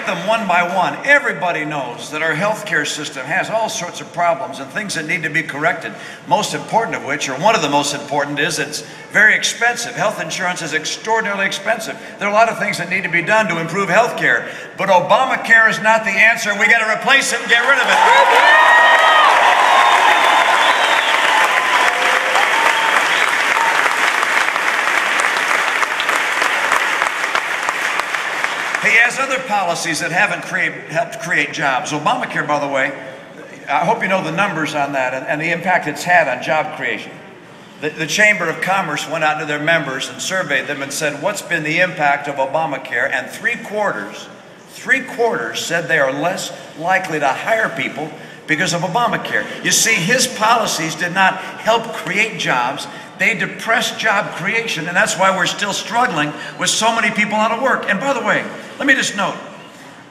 rank them one by one. Everybody knows that our healthcare system has all sorts of problems and things that need to be corrected. Most important of which, or one of the most important, is it's very expensive. Health insurance is extraordinarily expensive. There are a lot of things that need to be done to improve healthcare, but Obamacare is not the answer. We got to replace it and get rid of it. He has other policies that haven't helped create jobs. Obamacare, by the way, I hope you know the numbers on that and the impact it's had on job creation. The Chamber of Commerce went out to their members and surveyed them and said, what's been the impact of Obamacare? And three quarters said they are less likely to hire people because of Obamacare. You see, his policies did not help create jobs. They depressed job creation, and that's why we're still struggling with so many people out of work. And by the way, let me just note,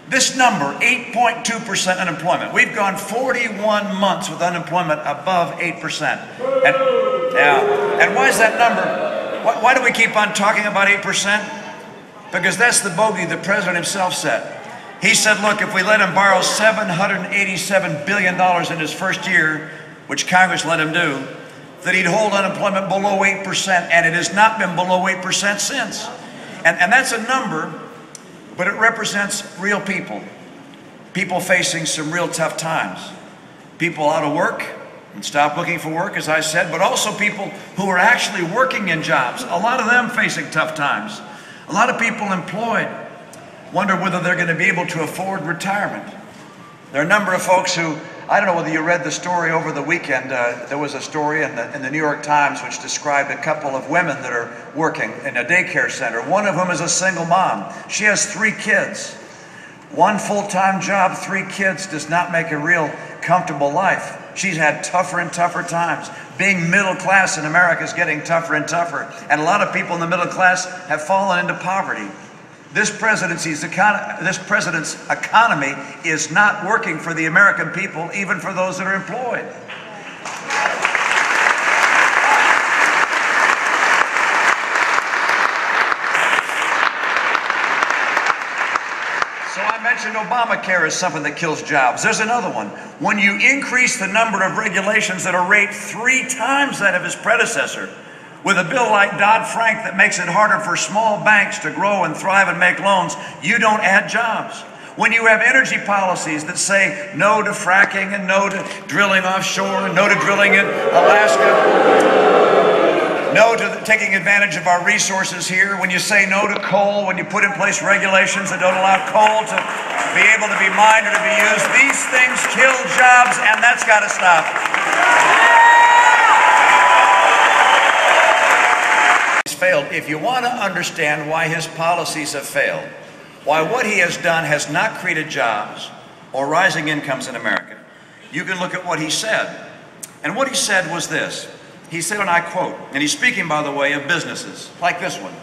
this number, 8.2% unemployment. We've gone 41 months with unemployment above 8%. And why is that number? Why do we keep on talking about 8%? Because that's the bogey the president himself set. He said, look, if we let him borrow $787 billion in his first year, which Congress let him do, that he'd hold unemployment below 8%, and it has not been below 8% since. And that's a number, but it represents real people. People facing some real tough times. People out of work and stop looking for work, as I said, but also people who are actually working in jobs. A lot of them facing tough times. A lot of people employed wonder whether they're going to be able to afford retirement. There are a number of folks who, I don't know whether you read the story over the weekend. There was a story in the New York Times which described a couple of women that are working in a daycare center. One of whom is a single mom. She has 3 kids. One full-time job, 3 kids does not make a real comfortable life. She's had tougher and tougher times. Being middle class in America is getting tougher and tougher. And a lot of people in the middle class have fallen into poverty. This president's economy is not working for the American people, even for those that are employed. So I mentioned Obamacare is something that kills jobs. There's another one. When you increase the number of regulations at a rate 3 times that of his predecessor, with a bill like Dodd-Frank that makes it harder for small banks to grow and thrive and make loans, you don't add jobs. When you have energy policies that say no to fracking and no to drilling offshore and no to drilling in Alaska, no to taking advantage of our resources here, when you say no to coal, when you put in place regulations that don't allow coal to be able to be mined or to be used, these things kill jobs, and that's got to stop. Failed. If you want to understand why his policies have failed, why what he has done has not created jobs or rising incomes in America, you can look at what he said. And what he said was this. He said, and I quote, and he's speaking, by the way, of businesses like this one,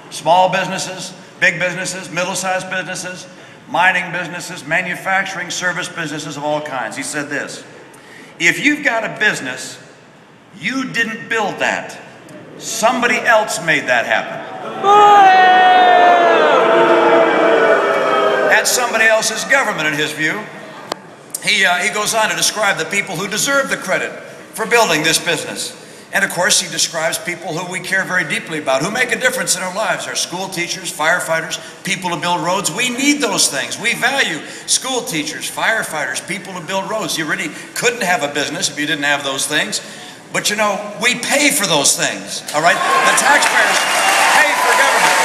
small businesses, big businesses, middle-sized businesses, mining businesses, manufacturing, service businesses of all kinds. He said this: if you've got a business, you didn't build that. Somebody else made that happen. That's somebody else's government, in his view. He goes on to describe the people who deserve the credit for building this business. And of course, he describes people who we care very deeply about, who make a difference in our lives. Our school teachers, firefighters, people who build roads. We need those things. We value school teachers, firefighters, people who build roads. You really couldn't have a business if you didn't have those things. But you know, we pay for those things, all right? The taxpayers pay for government.